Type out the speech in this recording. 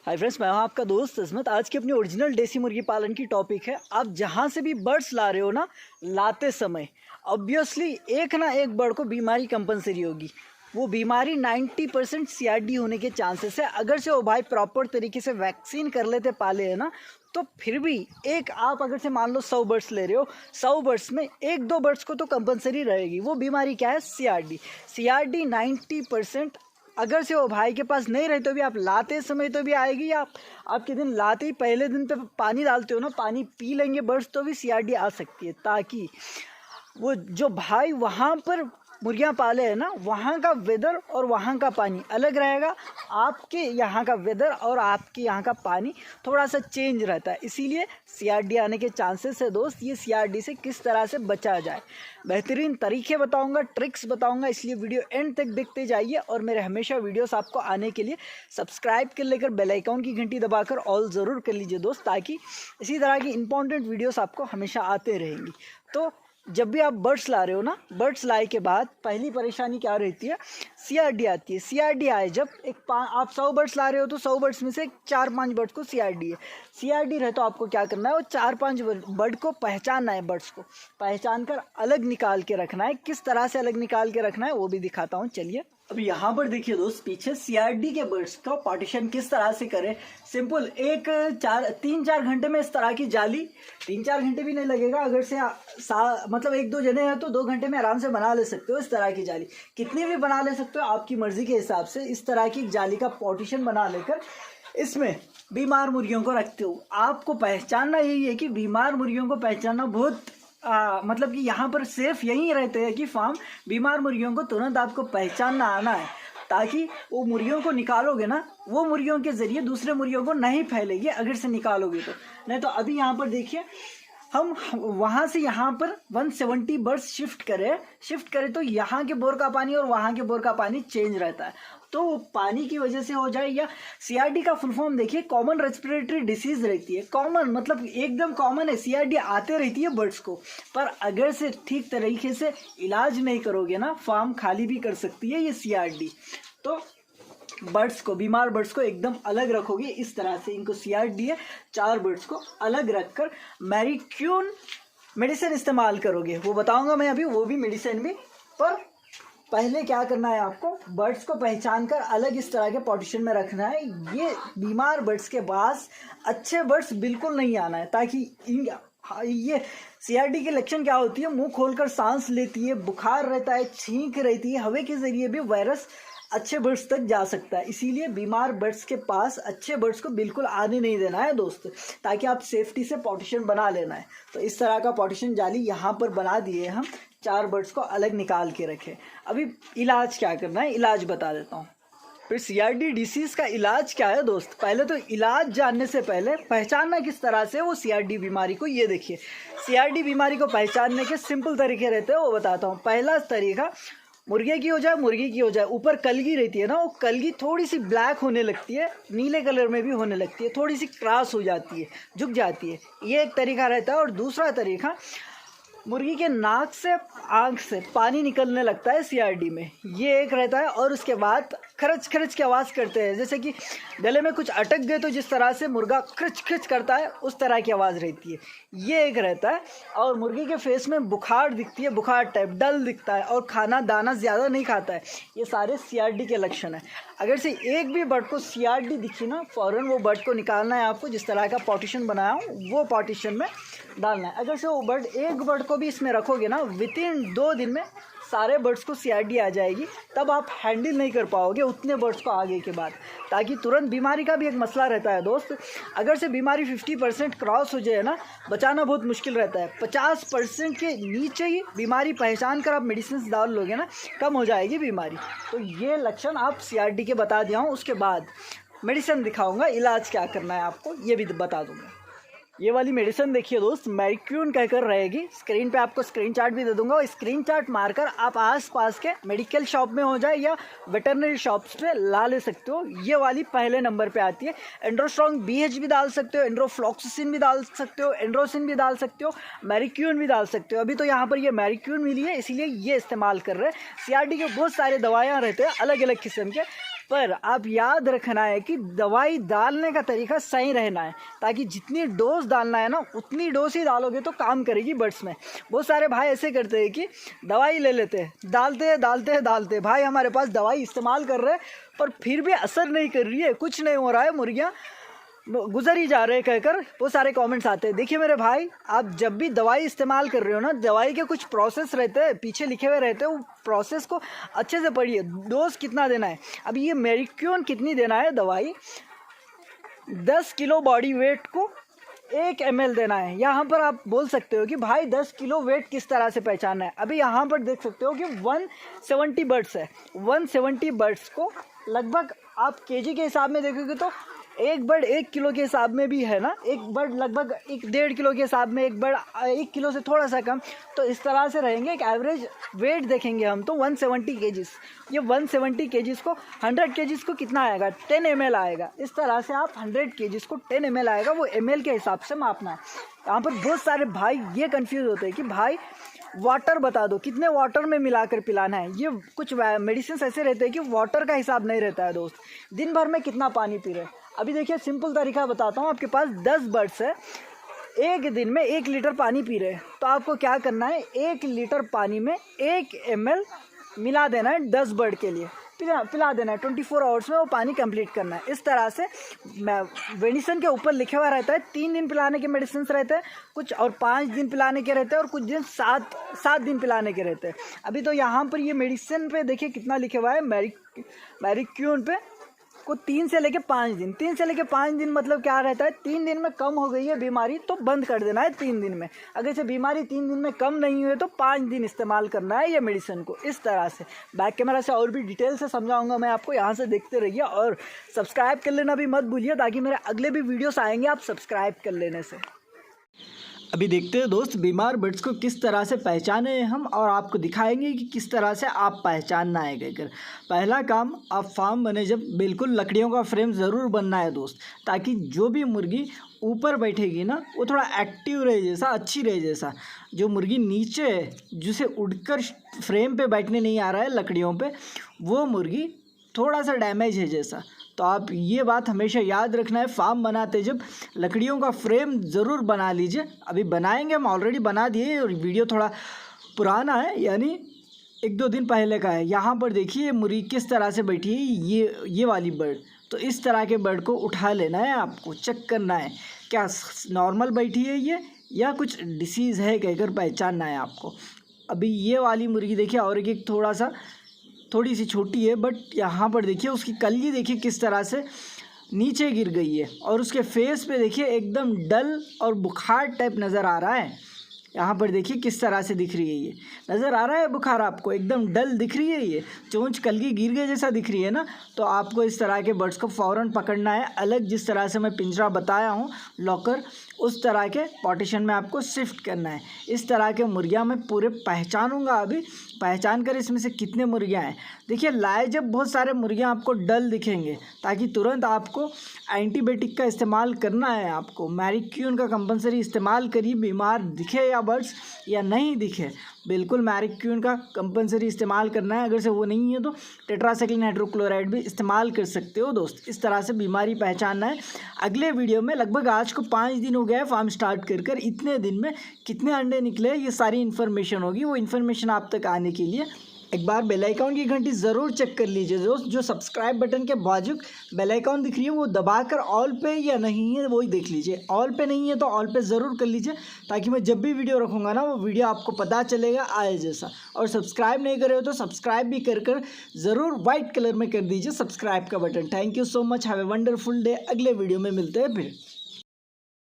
Hi friends, मैं हूं आपका दोस्त इस्मत। आज की अपनी ओरिजिनल देसी मुर्गी पालन की टॉपिक है। आप जहां से भी बर्ड्स ला रहे हो ना, लाते समय ऑब्वियसली एक ना एक बर्ड को बीमारी कंपलसरी होगी। वो बीमारी 90% CRD होने के चांसेस है। अगर से वो भाई प्रॉपर तरीके से वैक्सीन कर लेते पाले है ना, तो फिर भी एक आप अगर से मान लो 100 बर्ड्स ले रहे हो, 100 बर्ड्स में एक दो बर्ड्स को तो कंपलसरी रहेगी। वो बीमारी क्या है? CRD 90%। अगर से वो भाई के पास नहीं रहे तो भी आप लाते समय तो भी आएगी। आपके दिन लाते ही पहले दिन पे पानी डालते हो ना, पानी पी लेंगे बर्ड्स तो भी CRD आ सकती है। ताकि वो जो भाई वहाँ पर मुर्गियाँ पाले हैं ना, वहाँ का वेदर और वहाँ का पानी अलग रहेगा। आपके यहाँ का वेदर और आपके यहाँ का पानी थोड़ा सा चेंज रहता है, इसीलिए CRD आने के चांसेस है दोस्त। ये CRD से किस तरह से बचा जाए, बेहतरीन तरीके बताऊंगा, ट्रिक्स बताऊंगा, इसलिए वीडियो एंड तक देखते जाइए। और मेरे हमेशा वीडियोस आपको आने के लिए सब्सक्राइब कर लेकर बेल आइकॉन की घंटी दबाकर ऑल ज़रूर कर लीजिए दोस्त, ताकि इसी तरह की इंपॉर्टेंट वीडियोस आपको हमेशा आते रहेंगी। तो जब भी आप बर्ड्स ला रहे हो ना, बर्ड्स लाए के बाद पहली परेशानी क्या रहती है? CRD आती है। CRD आए जब आप 100 बर्ड्स ला रहे हो तो 100 बर्ड्स में से 4-5 बर्ड्स को CRD है। CRD रहे तो आपको क्या करना है? वो 4-5 बर्ड को पहचानना है। बर्ड्स को पहचान कर अलग निकाल के रखना है। किस तरह से अलग निकाल के रखना है वो भी दिखाता हूँ, चलिए। अब यहाँ पर देखिए दोस्त, पीछे CRD के बर्ड्स का पार्टीशन किस तरह से करें। सिंपल, 3-4 घंटे में इस तरह की जाली, 3-4 घंटे भी नहीं लगेगा। अगर से मतलब 1-2 जने हैं तो 2 घंटे में आराम से बना ले सकते हो। इस तरह की जाली कितनी भी बना ले सकते हो आपकी मर्जी के हिसाब से। इस तरह की जाली का पार्टीशन बना लेकर इसमें बीमार मुर्गियों को रखते हो। आपको पहचानना यही है कि बीमार मुर्गियों को पहचानना बहुत मतलब कि यहाँ पर सेफ यही रहते हैं कि फार्म बीमार मुर्गियों को तुरंत आपको पहचानना आना है, ताकि वो मुर्गियों को निकालोगे ना, वो मुर्गियों के ज़रिए दूसरे मुर्गियों को नहीं फैलेगी अगर से निकालोगे तो। नहीं तो अभी यहाँ पर देखिए, हम वहाँ से यहाँ पर 170 बर्ड्स शिफ्ट करें तो यहाँ के बोर का पानी और वहाँ के बोर का पानी चेंज रहता है। तो पानी की वजह से हो जाए, या CRD का फुल फॉर्म देखिए, कॉमन रेस्पिरेटरी डिसीज रहती है। कॉमन मतलब एकदम कॉमन है, CRD आते रहती है बर्ड्स को। पर अगर से ठीक तरीके से इलाज नहीं करोगे ना, फार्म खाली भी कर सकती है ये CRD। तो बर्ड्स को, बीमार बर्ड्स को एकदम अलग रखोगे इस तरह से। इनको CRD है, 4 बर्ड्स को अलग रखकर मैरिक्यून मेडिसिन इस्तेमाल करोगे, वो बताऊंगा मैं अभी, वो भी मेडिसिन भी। पर पहले क्या करना है आपको? बर्ड्स को पहचान कर अलग इस तरह के पार्टीशन में रखना है। ये बीमार बर्ड्स के पास अच्छे बर्ड्स बिल्कुल नहीं आना है, ताकि ये CRD के लक्षण क्या होती है? मुंह खोलकर सांस लेती है, बुखार रहता है, छींक रहती है, हवा के जरिए भी वायरस अच्छे बर्ड्स तक जा सकता है। इसीलिए बीमार बर्ड्स के पास अच्छे बर्ड्स को बिल्कुल आने नहीं देना है दोस्त, ताकि आप सेफ्टी से पार्टीशन बना लेना है। तो इस तरह का पार्टीशन जाली यहाँ पर बना दिए हम, 4 बर्ड्स को अलग निकाल के रखे। अभी इलाज क्या करना है, इलाज बता देता हूँ। फिर CRD डिसीज़ का इलाज क्या है दोस्त? पहले तो इलाज जानने से पहले पहचानना किस तरह से वो CRD बीमारी को, ये देखिए CRD बीमारी को पहचानने के सिंपल तरीके रहते हैं, वो बताता हूँ। पहला तरीका, मुर्गे की हो जाए, ऊपर कलगी रहती है ना, वो कलगी थोड़ी सी ब्लैक होने लगती है, नीले कलर में भी होने लगती है, थोड़ी सी क्रॉस हो जाती है, झुक जाती है, ये एक तरीका रहता है। और दूसरा तरीका, मुर्गी के नाक से, आँख से पानी निकलने लगता है CRD में, ये एक रहता है। और उसके बाद खरच खरच की आवाज़ करते हैं, जैसे कि गले में कुछ अटक गए तो जिस तरह से मुर्गा खरच खरच करता है, उस तरह की आवाज़ रहती है, ये एक रहता है। और मुर्गी के फेस में बुखार दिखती है, बुखार टाइप डल दिखता है, और खाना दाना ज़्यादा नहीं खाता है। ये सारे CRD के लक्षण हैं। अगर से एक भी बर्ड को CRD दिखी ना, फ़ौरन वो बर्ड को निकालना है आपको। जिस तरह का पार्टीशन बनाया हूँ वो पार्टीशन में डालना है। अगर से वो बर्ड, एक बर्ड को भी इसमें रखोगे ना, विथिन 2 दिन में सारे बर्ड्स को CRD आ जाएगी। तब आप हैंडल नहीं कर पाओगे उतने बर्ड्स को आगे के बाद, ताकि तुरंत बीमारी का भी एक मसला रहता है दोस्त। अगर से बीमारी 50% क्रॉस हो जाए ना, बचाना बहुत मुश्किल रहता है। 50% के नीचे ही बीमारी पहचान कर आप मेडिसिन डाल लोगे ना, कम हो जाएगी बीमारी। तो ये लक्षण आप CRD के बता दिया हूँ। उसके बाद मेडिसिन दिखाऊंगा, इलाज क्या करना है आपको ये भी बता दूंगा। ये वाली मेडिसिन देखिए दोस्त, मैरिक्यून कहकर रहेगी। स्क्रीन पे आपको स्क्रीन चार्ट भी दे दूंगा, और स्क्रीन चार्ट मारकर आप आसपास के मेडिकल शॉप में हो जाए या वेटरनरी शॉप्स पे ला ले सकते हो। ये वाली पहले नंबर पे आती है। एंड्रोस्ट्रॉन्ग BH भी डाल सकते हो, एंड्रोफ्लॉक्सिसिन भी डाल सकते हो, एंड्रोसिन भी डाल सकते हो, मैरिक्यून भी डाल सकते हो। अभी तो यहाँ पर ये मैरिक्यून मिली है, इसीलिए ये इस्तेमाल कर रहे हैं। CRD के बहुत सारे दवाइयाँ रहते हैं अलग अलग किस्म के, पर आप याद रखना है कि दवाई डालने का तरीका सही रहना है, ताकि जितनी डोज डालना है ना उतनी डोज ही डालोगे तो काम करेगी बर्ड्स में। बहुत सारे भाई ऐसे करते हैं कि दवाई ले लेते हैं, डालते हैं। भाई हमारे पास दवाई इस्तेमाल कर रहे हैं पर फिर भी असर नहीं कर रही है, कुछ नहीं हो रहा है, मुर्गियाँ गुजर ही जा रहे हैं कहकर वो सारे कमेंट्स आते हैं। देखिए मेरे भाई, आप जब भी दवाई इस्तेमाल कर रहे हो ना, दवाई के कुछ प्रोसेस रहते हैं, पीछे लिखे हुए रहते हैं, वो प्रोसेस को अच्छे से पढ़िए। डोज कितना देना है, अब ये मेरिक्यून कितनी देना है दवाई, 10 किलो बॉडी वेट को 1 ml देना है। यहाँ पर आप बोल सकते हो कि भाई 10 किलो वेट किस तरह से पहचानना है। अभी यहाँ पर देख सकते हो कि 170 बर्ड्स है, 170 बर्ड्स को लगभग आप केजी के हिसाब में देखोगे तो एक बर्ड 1 किलो के हिसाब में भी है ना, एक बर्ड लगभग 1.5 किलो के हिसाब में, एक बर्ड 1 किलो से थोड़ा सा कम, तो इस तरह से रहेंगे। एक एवरेज वेट देखेंगे हम तो 170 केजीज। ये 170 केजीज को 100 केजीज को कितना आएगा, 10 ml आएगा। इस तरह से आप 100 केजीज को 10 ml आएगा, वो ml के हिसाब से मापना है। यहाँ पर बहुत सारे भाई ये कंफ्यूज होते हैं कि भाई वाटर बता दो, कितने वाटर में मिलाकर पिलाना है। ये कुछ मेडिसिन ऐसे रहते हैं कि वाटर का हिसाब नहीं रहता है दोस्त, दिन भर में कितना पानी पी रहे। अभी देखिए सिंपल तरीका बताता हूँ, आपके पास 10 बर्ड्स है, एक दिन में 1 लीटर पानी पी रहे हैं, तो आपको क्या करना है, 1 लीटर पानी में 1 ml मिला देना है 10 बर्ड के लिए, पिला देना है। 24 आवर्स में वो पानी कंप्लीट करना है। इस तरह से मेडिसिन के ऊपर लिखा हुआ रहता है 3 दिन पिलाने के मेडिसिन रहते हैं कुछ, और 5 दिन पिलाने के रहते हैं, और कुछ दिन 7 दिन पिलाने के रहते हैं। अभी तो यहाँ पर ये मेडिसिन पे देखिए कितना लिखा हुआ है, मेरिक्यून पे को 3 से लेके 5 दिन, 3 से लेके 5 दिन मतलब क्या रहता है, 3 दिन में कम हो गई है बीमारी तो बंद कर देना है 3 दिन में। अगर से बीमारी 3 दिन में कम नहीं हुई तो 5 दिन इस्तेमाल करना है ये मेडिसिन को। इस तरह से बैक कैमरा से और भी डिटेल से समझाऊंगा मैं आपको, यहाँ से देखते रहिए और सब्सक्राइब कर लेना भी मत भूलिए, ताकि मेरे अगले भी वीडियोस आएंगे आप सब्सक्राइब कर लेने से। अभी देखते हैं दोस्त बीमार बर्ड्स को किस तरह से पहचाने हम, और आपको दिखाएंगे कि किस तरह से आप पहचानना है कहकर। पहला काम, आप फार्म बने जब बिल्कुल लकड़ियों का फ्रेम ज़रूर बनना है दोस्त, ताकि जो भी मुर्गी ऊपर बैठेगी ना वो थोड़ा एक्टिव रहे जैसा, अच्छी रहे जैसा। जो मुर्गी नीचे है जिसे उड़कर फ्रेम पे बैठने नहीं आ रहा है लकड़ियों पे, वो मुर्गी थोड़ा सा डैमेज है जैसा। तो आप ये बात हमेशा याद रखना है, फार्म बनाते जब लकड़ियों का फ्रेम ज़रूर बना लीजिए। अभी बनाएंगे, हम ऑलरेडी बना दिए और वीडियो थोड़ा पुराना है, यानी 1-2 दिन पहले का है। यहाँ पर देखिए मुर्गी किस तरह से बैठी है, ये वाली बर्ड। तो इस तरह के बर्ड को उठा लेना है, आपको चेक करना है क्या नॉर्मल बैठी है ये या कुछ डिसीज़ है कहकर पहचानना है आपको। अभी ये वाली मुर्गी देखिए, और एक थोड़ी सी छोटी है, बट यहाँ पर देखिए उसकी कलगी देखिए किस तरह से नीचे गिर गई है, और उसके फेस पे देखिए एकदम डल और बुखार टाइप नज़र आ रहा है। यहाँ पर देखिए किस तरह से दिख रही है, ये नज़र आ रहा है बुखार आपको, एकदम डल दिख रही है, ये चोंच कलगी गिर गए जैसा दिख रही है ना। तो आपको इस तरह के बर्ड्स को फ़ौरन पकड़ना है, अलग जिस तरह से मैं पिंजरा बताया हूँ लॉकर, उस तरह के पार्टीशन में आपको शिफ्ट करना है। इस तरह के मुर्गियाँ मैं पूरे पहचानूंगा, अभी पहचान कर इसमें से कितने मुर्गियाँ हैं। देखिए लाए जब बहुत सारे मुर्गियाँ आपको डल दिखेंगे, ताकि तुरंत आपको एंटीबायोटिक का इस्तेमाल करना है। आपको मैरिक्यून का कंपलसरी इस्तेमाल करिए, बीमार दिखे या बर्ड्स या नहीं दिखे, बिल्कुल मैरिक्यून का कंपलसरी इस्तेमाल करना है। अगर से वो नहीं है तो टेट्रासाइक्लिन हाइड्रोक्लोराइड भी इस्तेमाल कर सकते हो दोस्त। इस तरह से बीमारी पहचानना है। अगले वीडियो में, लगभग आज को 5 दिन हो गए फार्म स्टार्ट कर इतने दिन में कितने अंडे निकले, ये सारी इन्फॉर्मेशन होगी। वो इन्फॉर्मेशन आप तक आने के लिए एक बार बेल आइकॉन की घंटी ज़रूर चेक कर लीजिए दोस्त। जो सब्सक्राइब बटन के बाजू बेल आइकॉन दिख रही है वो दबाकर ऑल पे या नहीं है वही देख लीजिए। ऑल पे नहीं है तो ऑल पे ज़रूर कर लीजिए, ताकि मैं जब भी वीडियो रखूँगा ना वो वीडियो आपको पता चलेगा आए जैसा। और सब्सक्राइब नहीं करे हो तो सब्सक्राइब भी कर ज़रूर वाइट कलर में कर दीजिए सब्सक्राइब का button. Thank you so much, have a wonderful day. अगले वीडियो में मिलते हैं फिर।